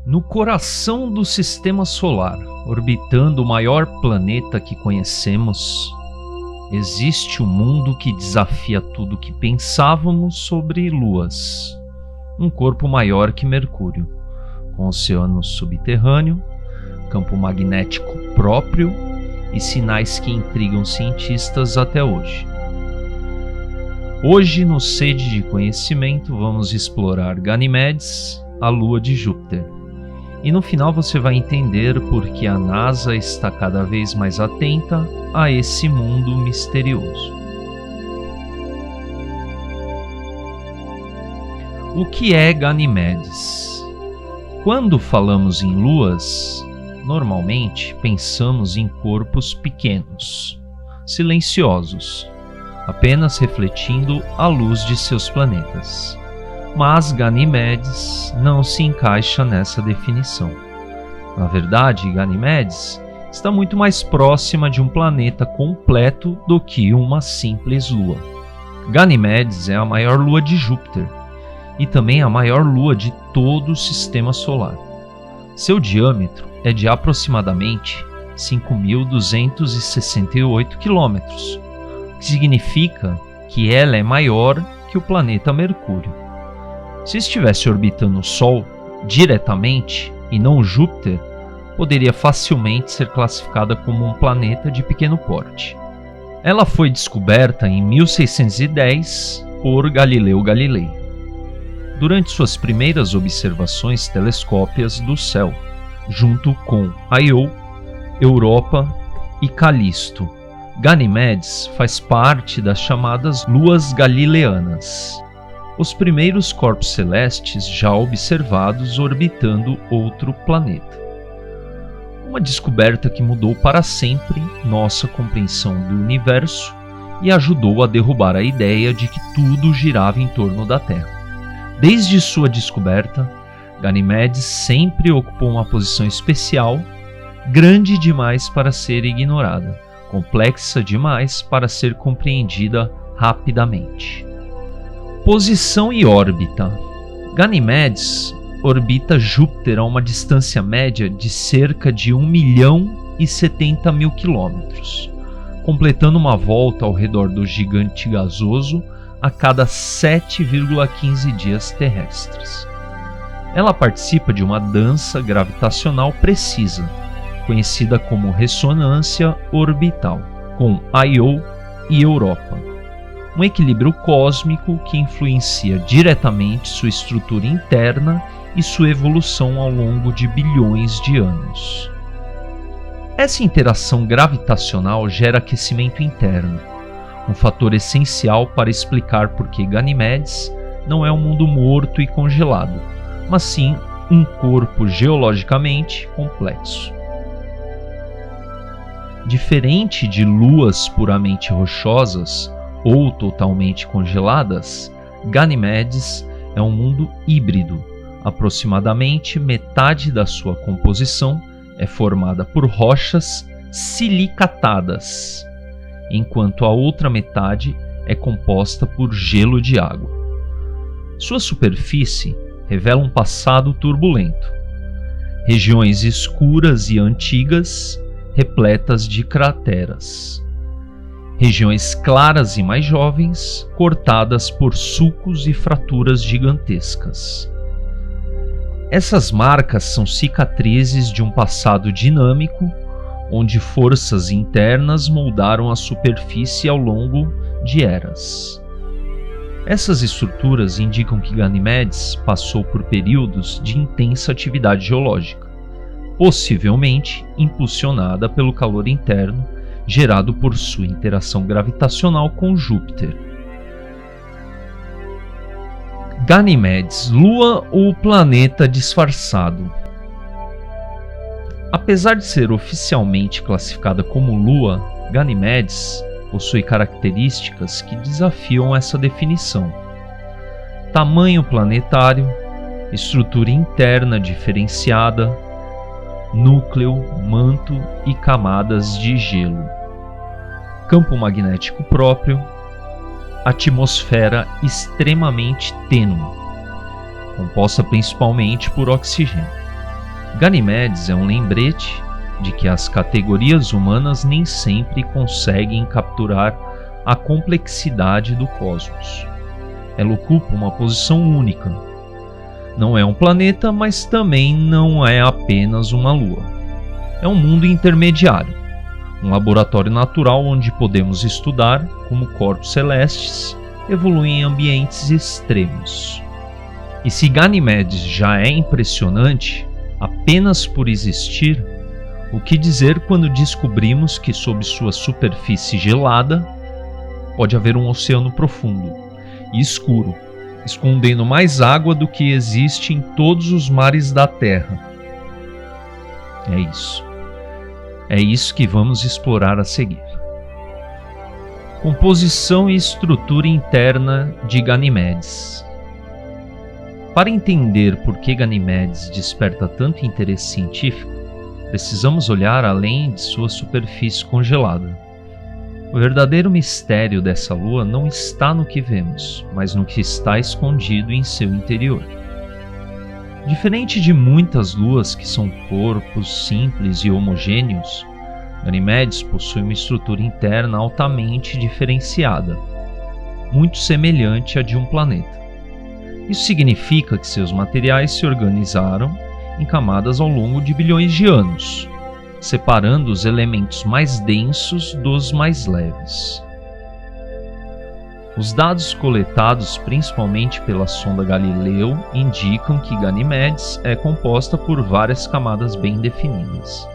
No coração do Sistema Solar, orbitando o maior planeta que conhecemos, existe um mundo que desafia tudo o que pensávamos sobre luas. Um corpo maior que Mercúrio, com oceano subterrâneo, campo magnético próprio e sinais que intrigam cientistas até hoje. Hoje, no Sede de Conhecimento, vamos explorar Ganimedes, a lua de Júpiter. E no final você vai entender por que a NASA está cada vez mais atenta a esse mundo misterioso. O que é Ganimedes? Quando falamos em luas, normalmente pensamos em corpos pequenos, silenciosos, apenas refletindo a luz de seus planetas. Mas Ganimedes não se encaixa nessa definição. Na verdade, Ganimedes está muito mais próxima de um planeta completo do que uma simples lua. Ganimedes é a maior lua de Júpiter e também a maior lua de todo o Sistema Solar. Seu diâmetro é de aproximadamente 5.268 km, o que significa que ela é maior que o planeta Mercúrio. Se estivesse orbitando o Sol diretamente e não Júpiter, poderia facilmente ser classificada como um planeta de pequeno porte. Ela foi descoberta em 1610 por Galileu Galilei, durante suas primeiras observações telescópicas do céu, junto com Io, Europa e Calisto. Ganimedes faz parte das chamadas luas galileanas, os primeiros corpos celestes já observados orbitando outro planeta. Uma descoberta que mudou para sempre nossa compreensão do universo e ajudou a derrubar a ideia de que tudo girava em torno da Terra. Desde sua descoberta, Ganimedes sempre ocupou uma posição especial, grande demais para ser ignorada, complexa demais para ser compreendida rapidamente. Posição e órbita. Ganimedes orbita Júpiter a uma distância média de cerca de 1.070.000 quilômetros, completando uma volta ao redor do gigante gasoso a cada 7,15 dias terrestres. Ela participa de uma dança gravitacional precisa, conhecida como ressonância orbital, com Io e Europa. Um equilíbrio cósmico que influencia diretamente sua estrutura interna e sua evolução ao longo de bilhões de anos. Essa interação gravitacional gera aquecimento interno, um fator essencial para explicar por que Ganimedes não é um mundo morto e congelado, mas sim um corpo geologicamente complexo. Diferente de luas puramente rochosas ou totalmente congeladas, Ganimedes é um mundo híbrido. Aproximadamente metade da sua composição é formada por rochas silicatadas, enquanto a outra metade é composta por gelo de água. Sua superfície revela um passado turbulento, regiões escuras e antigas, repletas de crateras. Regiões claras e mais jovens, cortadas por sulcos e fraturas gigantescas. Essas marcas são cicatrizes de um passado dinâmico, onde forças internas moldaram a superfície ao longo de eras. Essas estruturas indicam que Ganimedes passou por períodos de intensa atividade geológica, possivelmente impulsionada pelo calor interno gerado por sua interação gravitacional com Júpiter. Ganimedes, lua ou planeta disfarçado? Apesar de ser oficialmente classificada como lua, Ganimedes possui características que desafiam essa definição. Tamanho planetário, estrutura interna diferenciada, núcleo, manto e camadas de gelo, campo magnético próprio, atmosfera extremamente tênue, composta principalmente por oxigênio. Ganimedes é um lembrete de que as categorias humanas nem sempre conseguem capturar a complexidade do cosmos. Ela ocupa uma posição única. Não é um planeta, mas também não é apenas uma lua. É um mundo intermediário, um laboratório natural onde podemos estudar como corpos celestes evoluem em ambientes extremos. E se Ganimedes já é impressionante apenas por existir, o que dizer quando descobrimos que sob sua superfície gelada pode haver um oceano profundo e escuro, escondendo mais água do que existe em todos os mares da Terra? É isso. É isso que vamos explorar a seguir. Composição e estrutura interna de Ganimedes. Para entender por que Ganimedes desperta tanto interesse científico, precisamos olhar além de sua superfície congelada. O verdadeiro mistério dessa lua não está no que vemos, mas no que está escondido em seu interior. Diferente de muitas luas que são corpos simples e homogêneos, Ganimedes possui uma estrutura interna altamente diferenciada, muito semelhante à de um planeta. Isso significa que seus materiais se organizaram em camadas ao longo de bilhões de anos, separando os elementos mais densos dos mais leves. Os dados coletados principalmente pela sonda Galileu indicam que Ganimedes é composta por várias camadas bem definidas.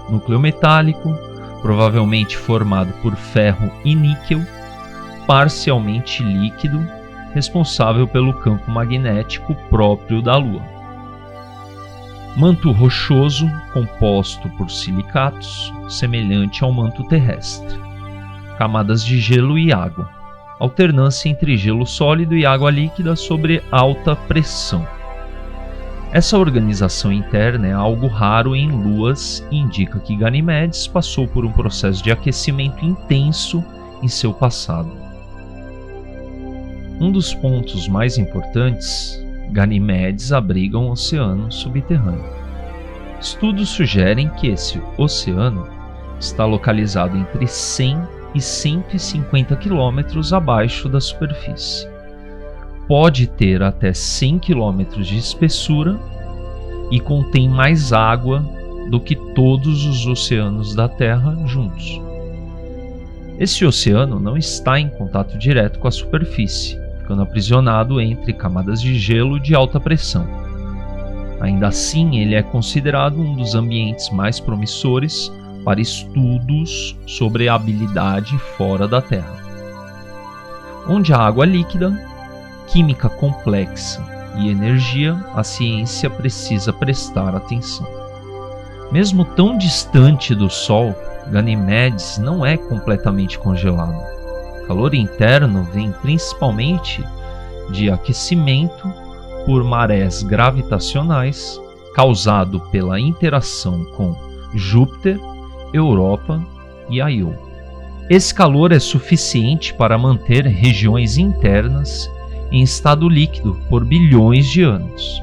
Núcleo metálico, provavelmente formado por ferro e níquel, parcialmente líquido, responsável pelo campo magnético próprio da Lua. Manto rochoso, composto por silicatos, semelhante ao manto terrestre. Camadas de gelo e água. Alternância entre gelo sólido e água líquida sobre alta pressão. Essa organização interna é algo raro em luas e indica que Ganimedes passou por um processo de aquecimento intenso em seu passado. Um dos pontos mais importantes, Ganimedes abriga um oceano subterrâneo. Estudos sugerem que esse oceano está localizado entre 100 e 150 quilômetros abaixo da superfície. Pode ter até 100 quilômetros de espessura e contém mais água do que todos os oceanos da Terra juntos. Esse oceano não está em contato direto com a superfície, ficando aprisionado entre camadas de gelo de alta pressão. Ainda assim, ele é considerado um dos ambientes mais promissores para estudos sobre a habilidade fora da Terra. Onde há água líquida, química complexa e energia, a ciência precisa prestar atenção. Mesmo tão distante do Sol, Ganimedes não é completamente congelado. O calor interno vem principalmente de aquecimento por marés gravitacionais causado pela interação com Júpiter, Europa e Io. Esse calor é suficiente para manter regiões internas em estado líquido por bilhões de anos.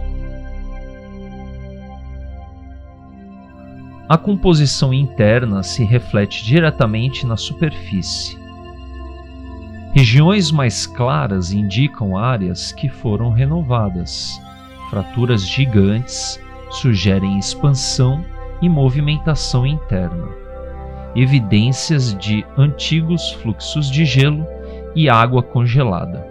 A composição interna se reflete diretamente na superfície. Regiões mais claras indicam áreas que foram renovadas. Fraturas gigantes sugerem expansão e movimentação interna. Evidências de antigos fluxos de gelo e água congelada.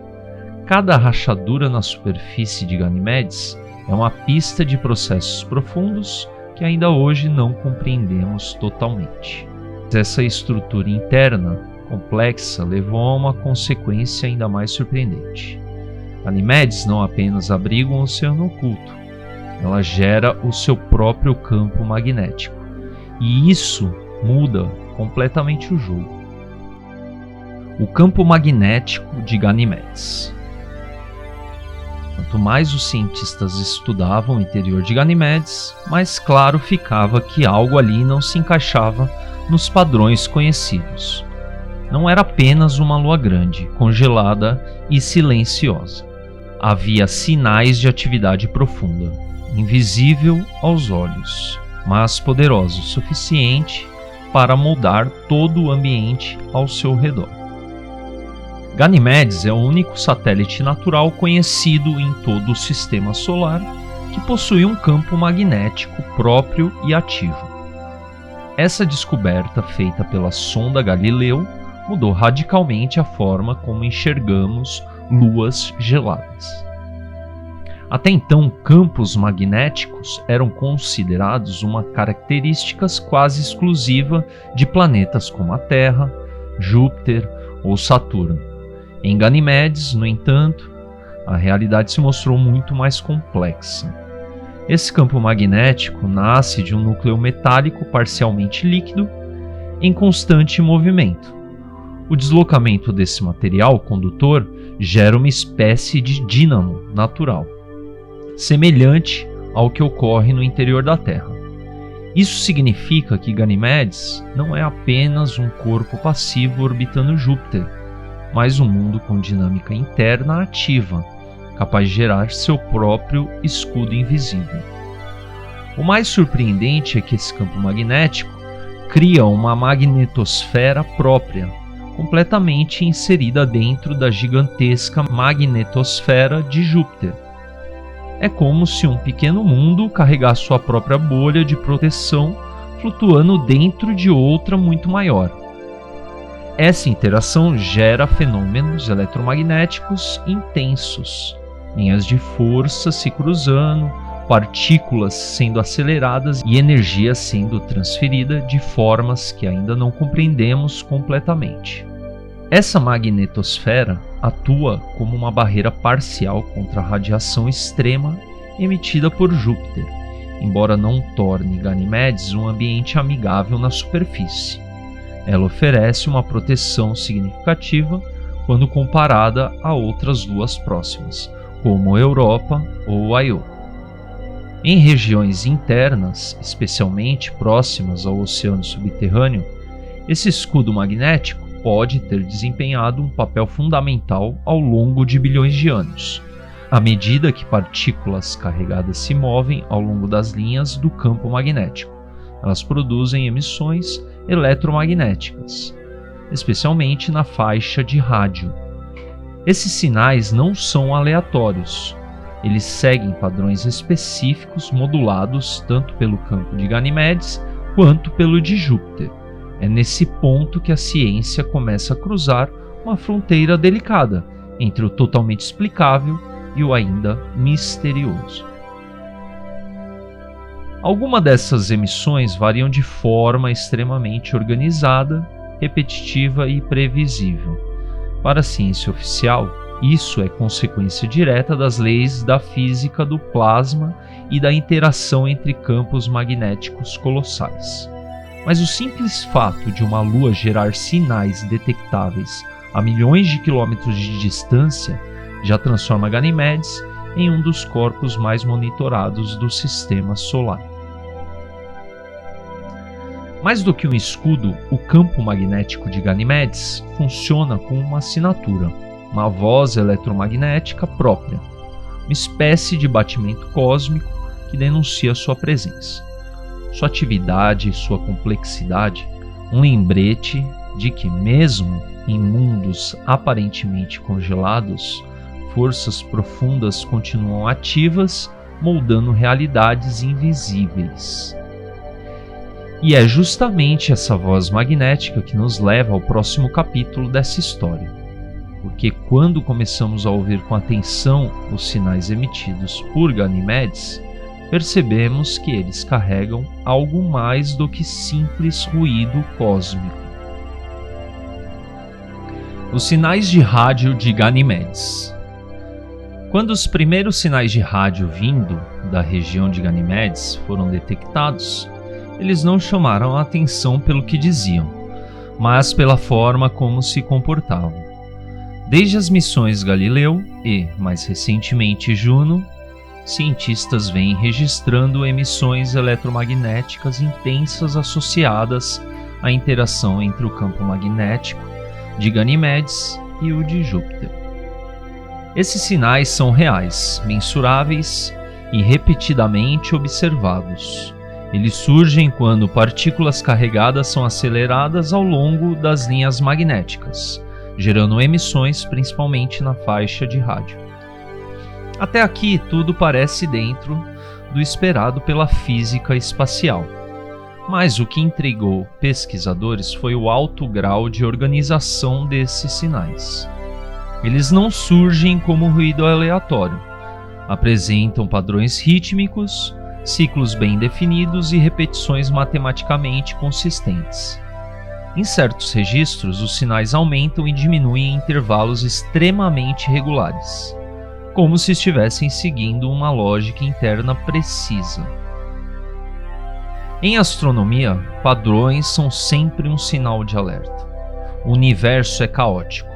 Cada rachadura na superfície de Ganimedes é uma pista de processos profundos que ainda hoje não compreendemos totalmente. Essa estrutura interna complexa levou a uma consequência ainda mais surpreendente. Ganimedes não apenas abriga um oceano oculto, ela gera o seu próprio campo magnético. E isso muda completamente o jogo. O campo magnético de Ganimedes. Quanto mais os cientistas estudavam o interior de Ganimedes, mais claro ficava que algo ali não se encaixava nos padrões conhecidos. Não era apenas uma lua grande, congelada e silenciosa. Havia sinais de atividade profunda, invisível aos olhos, mas poderosa o suficiente para moldar todo o ambiente ao seu redor. Ganimedes é o único satélite natural conhecido em todo o sistema solar que possui um campo magnético próprio e ativo. Essa descoberta feita pela sonda Galileu mudou radicalmente a forma como enxergamos luas geladas. Até então, campos magnéticos eram considerados uma característica quase exclusiva de planetas como a Terra, Júpiter ou Saturno. Em Ganimedes, no entanto, a realidade se mostrou muito mais complexa. Esse campo magnético nasce de um núcleo metálico parcialmente líquido em constante movimento. O deslocamento desse material condutor gera uma espécie de dínamo natural, semelhante ao que ocorre no interior da Terra. Isso significa que Ganimedes não é apenas um corpo passivo orbitando Júpiter, mas um mundo com dinâmica interna ativa, capaz de gerar seu próprio escudo invisível. O mais surpreendente é que esse campo magnético cria uma magnetosfera própria, completamente inserida dentro da gigantesca magnetosfera de Júpiter. É como se um pequeno mundo carregasse sua própria bolha de proteção flutuando dentro de outra muito maior. Essa interação gera fenômenos eletromagnéticos intensos, linhas de força se cruzando, partículas sendo aceleradas e energia sendo transferida de formas que ainda não compreendemos completamente. Essa magnetosfera atua como uma barreira parcial contra a radiação extrema emitida por Júpiter, embora não torne Ganimedes um ambiente amigável na superfície. Ela oferece uma proteção significativa quando comparada a outras luas próximas, como Europa ou Io. Em regiões internas, especialmente próximas ao oceano subterrâneo, esse escudo magnético pode ter desempenhado um papel fundamental ao longo de bilhões de anos, à medida que partículas carregadas se movem ao longo das linhas do campo magnético. Elas produzem emissões eletromagnéticas, especialmente na faixa de rádio. Esses sinais não são aleatórios. Eles seguem padrões específicos modulados tanto pelo campo de Ganimedes quanto pelo de Júpiter. É nesse ponto que a ciência começa a cruzar uma fronteira delicada entre o totalmente explicável e o ainda misterioso. Algumas dessas emissões variam de forma extremamente organizada, repetitiva e previsível. Para a ciência oficial, isso é consequência direta das leis da física do plasma e da interação entre campos magnéticos colossais. Mas o simples fato de uma lua gerar sinais detectáveis a milhões de quilômetros de distância já transforma Ganimedes em um dos corpos mais monitorados do sistema solar. Mais do que um escudo, o campo magnético de Ganimedes funciona como uma assinatura, uma voz eletromagnética própria, uma espécie de batimento cósmico que denuncia sua presença, sua atividade e sua complexidade, um lembrete de que mesmo em mundos aparentemente congelados, forças profundas continuam ativas, moldando realidades invisíveis. E é justamente essa voz magnética que nos leva ao próximo capítulo dessa história. Porque quando começamos a ouvir com atenção os sinais emitidos por Ganimedes, percebemos que eles carregam algo mais do que simples ruído cósmico. Os sinais de rádio de Ganimedes. Quando os primeiros sinais de rádio vindo da região de Ganimedes foram detectados, eles não chamaram a atenção pelo que diziam, mas pela forma como se comportavam. Desde as missões Galileu e, mais recentemente, Juno, cientistas vêm registrando emissões eletromagnéticas intensas associadas à interação entre o campo magnético de Ganimedes e o de Júpiter. Esses sinais são reais, mensuráveis e repetidamente observados. Eles surgem quando partículas carregadas são aceleradas ao longo das linhas magnéticas, gerando emissões principalmente na faixa de rádio. Até aqui tudo parece dentro do esperado pela física espacial. Mas o que intrigou pesquisadores foi o alto grau de organização desses sinais. Eles não surgem como ruído aleatório. Apresentam padrões rítmicos, ciclos bem definidos e repetições matematicamente consistentes. Em certos registros, os sinais aumentam e diminuem em intervalos extremamente regulares, como se estivessem seguindo uma lógica interna precisa. Em astronomia, padrões são sempre um sinal de alerta. O universo é caótico.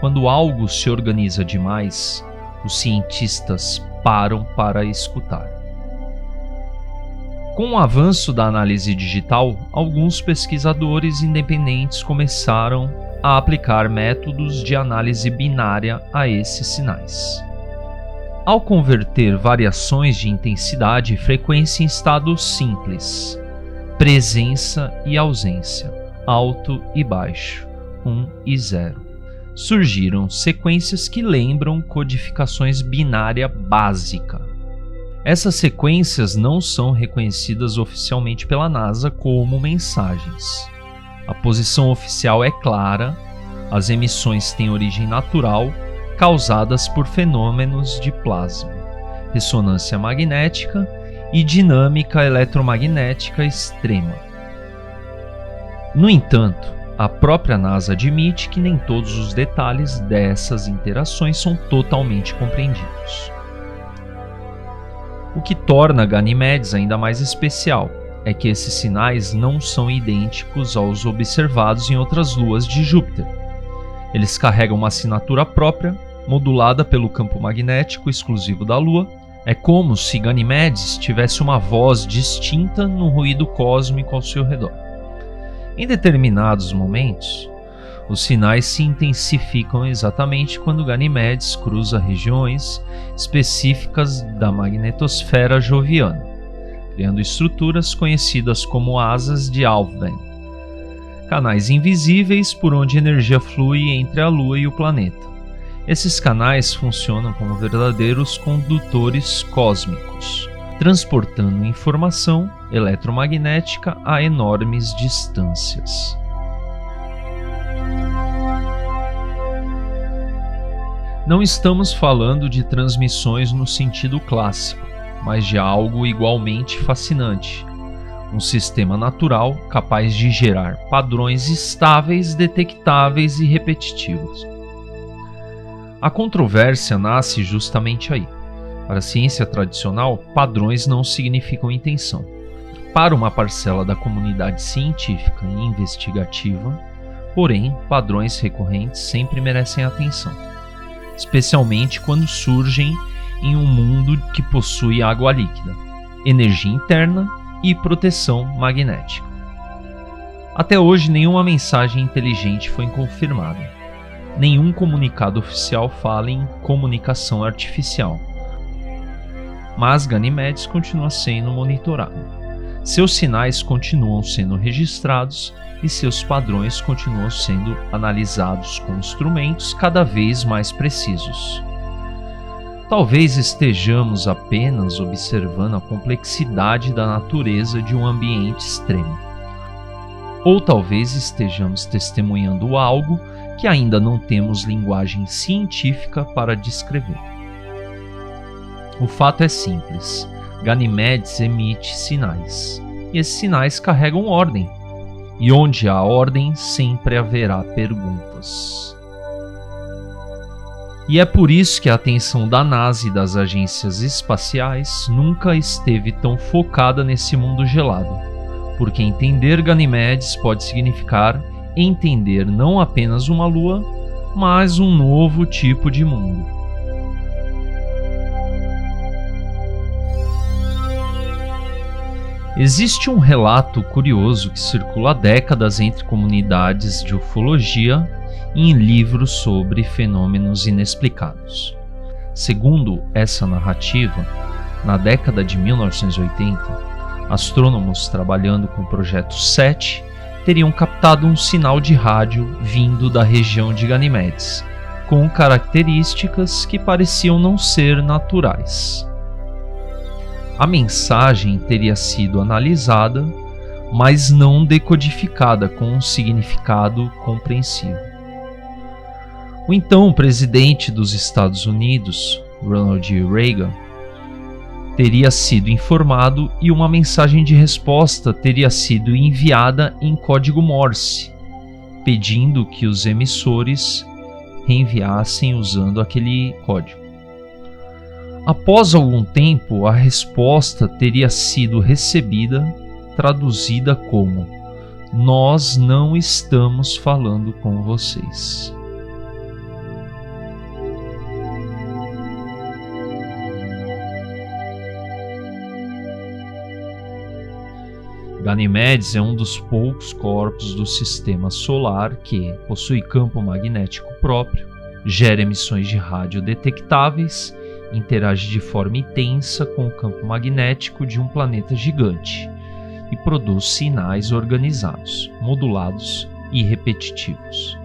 Quando algo se organiza demais, os cientistas param para escutar. Com o avanço da análise digital, alguns pesquisadores independentes começaram a aplicar métodos de análise binária a esses sinais. Ao converter variações de intensidade e frequência em estados simples, presença e ausência, alto e baixo, 1 e 0, surgiram sequências que lembram codificações binária básica. Essas sequências não são reconhecidas oficialmente pela NASA como mensagens. A posição oficial é clara, as emissões têm origem natural, causadas por fenômenos de plasma, ressonância magnética e dinâmica eletromagnética extrema. No entanto, a própria NASA admite que nem todos os detalhes dessas interações são totalmente compreendidos. O que torna Ganimedes ainda mais especial é que esses sinais não são idênticos aos observados em outras luas de Júpiter. Eles carregam uma assinatura própria, modulada pelo campo magnético exclusivo da Lua. É como se Ganimedes tivesse uma voz distinta no ruído cósmico ao seu redor. Em determinados momentos, os sinais se intensificam exatamente quando Ganimedes cruza regiões específicas da magnetosfera joviana, criando estruturas conhecidas como asas de Alfvén, canais invisíveis por onde a energia flui entre a Lua e o planeta. Esses canais funcionam como verdadeiros condutores cósmicos, transportando informação eletromagnética a enormes distâncias. Não estamos falando de transmissões no sentido clássico, mas de algo igualmente fascinante. Um sistema natural capaz de gerar padrões estáveis, detectáveis e repetitivos. A controvérsia nasce justamente aí. Para a ciência tradicional, padrões não significam intenção. Para uma parcela da comunidade científica e investigativa, porém, padrões recorrentes sempre merecem atenção, especialmente quando surgem em um mundo que possui água líquida, energia interna e proteção magnética. Até hoje, nenhuma mensagem inteligente foi confirmada. Nenhum comunicado oficial fala em comunicação artificial. Mas Ganimedes continua sendo monitorado. Seus sinais continuam sendo registrados e seus padrões continuam sendo analisados com instrumentos cada vez mais precisos. Talvez estejamos apenas observando a complexidade da natureza de um ambiente extremo. Ou talvez estejamos testemunhando algo que ainda não temos linguagem científica para descrever. O fato é simples: Ganimedes emite sinais, e esses sinais carregam ordem, e onde há ordem sempre haverá perguntas. E é por isso que a atenção da NASA e das agências espaciais nunca esteve tão focada nesse mundo gelado, porque entender Ganimedes pode significar entender não apenas uma lua, mas um novo tipo de mundo. Existe um relato curioso que circula há décadas entre comunidades de ufologia e em livros sobre fenômenos inexplicados. Segundo essa narrativa, Na década de 1980, astrônomos trabalhando com o projeto SET teriam captado um sinal de rádio vindo da região de Ganimedes, com características que pareciam não ser naturais. A mensagem teria sido analisada, mas não decodificada com um significado compreensível. O então presidente dos Estados Unidos, Ronald Reagan, teria sido informado e uma mensagem de resposta teria sido enviada em código Morse, pedindo que os emissores reenviassem usando aquele código. Após algum tempo, a resposta teria sido recebida, traduzida como: "Nós não estamos falando com vocês." Ganimedes é um dos poucos corpos do sistema solar que possui campo magnético próprio, gera emissões de rádio detectáveis, interage de forma intensa com o campo magnético de um planeta gigante e produz sinais organizados, modulados e repetitivos.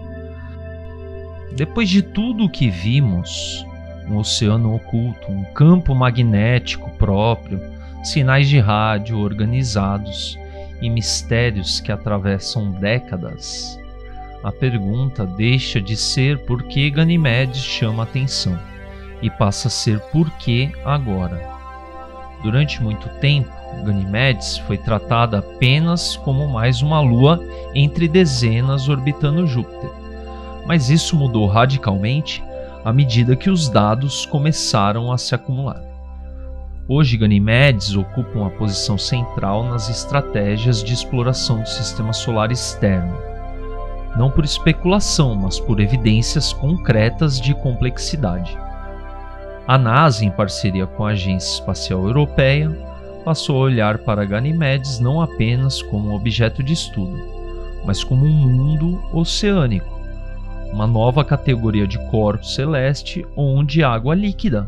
Depois de tudo o que vimos, um oceano oculto, um campo magnético próprio, sinais de rádio organizados e mistérios que atravessam décadas, a pergunta deixa de ser por que Ganimedes chama atenção e passa a ser por que agora. Durante muito tempo, Ganimedes foi tratada apenas como mais uma lua entre dezenas orbitando Júpiter, mas isso mudou radicalmente à medida que os dados começaram a se acumular. Hoje, Ganimedes ocupa uma posição central nas estratégias de exploração do sistema solar externo, não por especulação, mas por evidências concretas de complexidade. A NASA, em parceria com a Agência Espacial Europeia, passou a olhar para Ganimedes não apenas como um objeto de estudo, mas como um mundo oceânico, uma nova categoria de corpo celeste onde água líquida,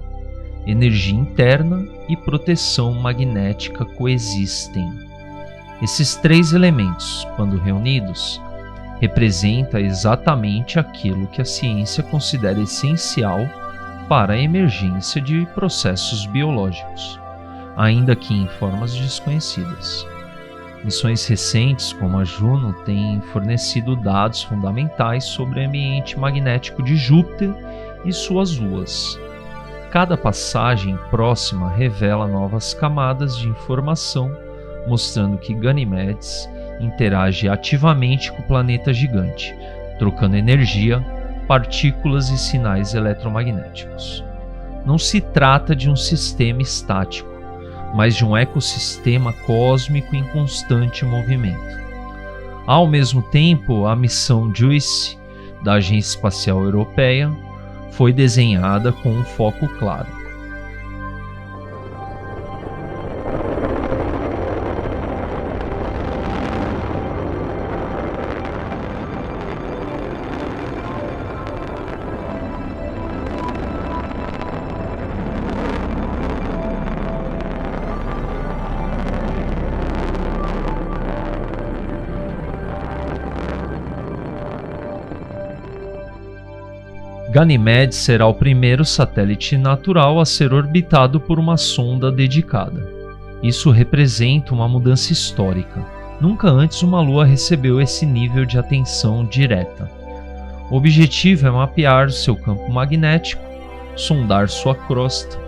energia interna e proteção magnética coexistem. Esses três elementos, quando reunidos, representam exatamente aquilo que a ciência considera essencial para a emergência de processos biológicos, ainda que em formas desconhecidas. Missões recentes, como a Juno, têm fornecido dados fundamentais sobre o ambiente magnético de Júpiter e suas luas. Cada passagem próxima revela novas camadas de informação, mostrando que Ganimedes interage ativamente com o planeta gigante, trocando energia, partículas e sinais eletromagnéticos. Não se trata de um sistema estático, mas de um ecossistema cósmico em constante movimento. Ao mesmo tempo, a missão JUICE, da Agência Espacial Europeia, foi desenhada com um foco claro. Ganimedes será o primeiro satélite natural a ser orbitado por uma sonda dedicada. Isso representa uma mudança histórica. Nunca antes uma lua recebeu esse nível de atenção direta. O objetivo é mapear seu campo magnético, sondar sua crosta,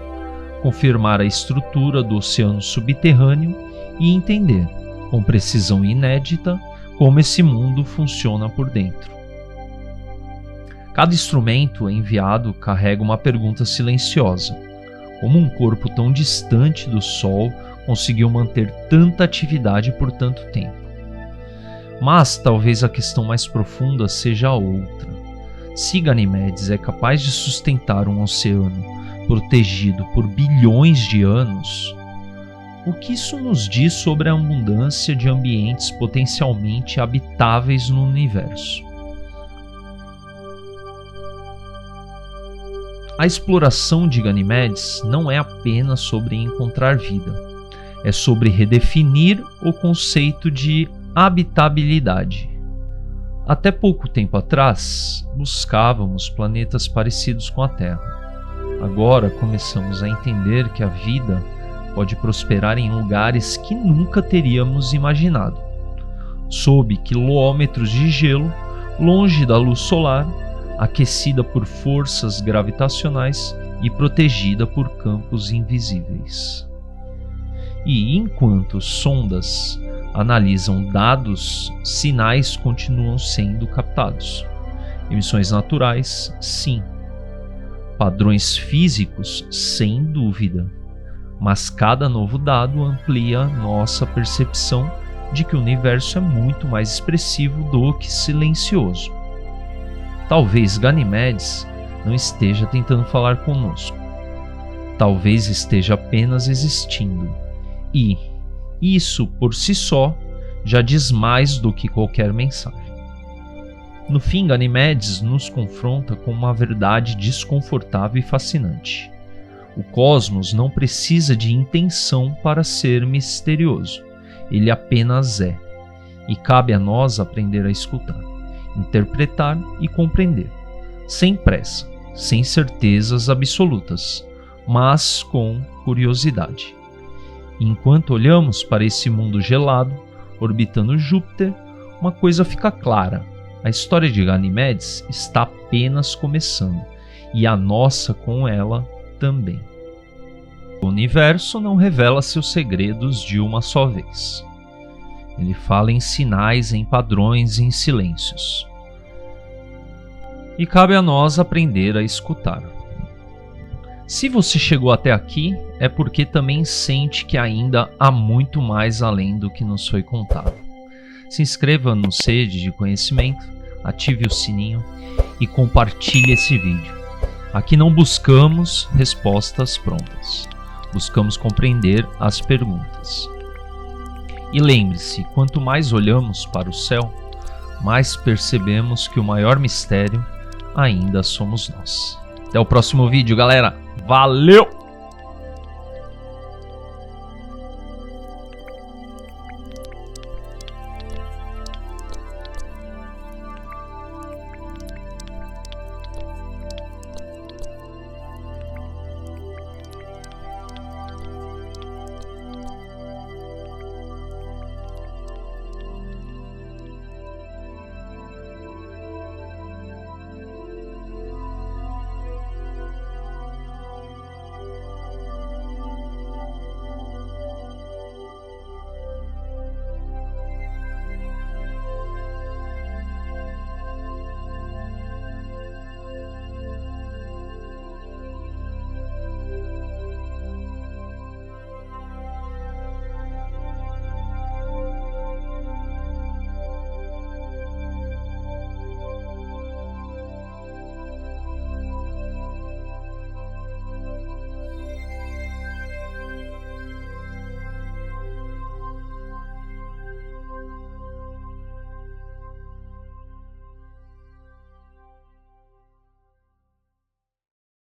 confirmar a estrutura do oceano subterrâneo e entender, com precisão inédita, como esse mundo funciona por dentro. Cada instrumento enviado carrega uma pergunta silenciosa. Como um corpo tão distante do Sol conseguiu manter tanta atividade por tanto tempo? Mas talvez a questão mais profunda seja outra. Se Ganimedes é capaz de sustentar um oceano protegido por bilhões de anos, o que isso nos diz sobre a abundância de ambientes potencialmente habitáveis no universo? A exploração de Ganimedes não é apenas sobre encontrar vida, é sobre redefinir o conceito de habitabilidade. Até pouco tempo atrás, buscávamos planetas parecidos com a Terra. Agora começamos a entender que a vida pode prosperar em lugares que nunca teríamos imaginado. Sob quilômetros de gelo, longe da luz solar, aquecida por forças gravitacionais e protegida por campos invisíveis. E enquanto sondas analisam dados, sinais continuam sendo captados. Emissões naturais, sim. Padrões físicos, sem dúvida. Mas cada novo dado amplia nossa percepção de que o universo é muito mais expressivo do que silencioso. Talvez Ganimedes não esteja tentando falar conosco. Talvez esteja apenas existindo. E isso, por si só, já diz mais do que qualquer mensagem. No fim, Ganimedes nos confronta com uma verdade desconfortável e fascinante. O cosmos não precisa de intenção para ser misterioso. Ele apenas é. E cabe a nós aprender a escutar, interpretar e compreender. Sem pressa, sem certezas absolutas, mas com curiosidade. Enquanto olhamos para esse mundo gelado, orbitando Júpiter, uma coisa fica clara. A história de Ganimedes está apenas começando, e a nossa com ela também. O universo não revela seus segredos de uma só vez. Ele fala em sinais, em padrões e em silêncios. E cabe a nós aprender a escutar. Se você chegou até aqui, é porque também sente que ainda há muito mais além do que nos foi contado. Se inscreva no Sede de Conhecimento, ative o sininho e compartilhe esse vídeo. Aqui não buscamos respostas prontas, buscamos compreender as perguntas. E lembre-se, quanto mais olhamos para o céu, mais percebemos que o maior mistério ainda somos nós. Até o próximo vídeo, galera! Valeu!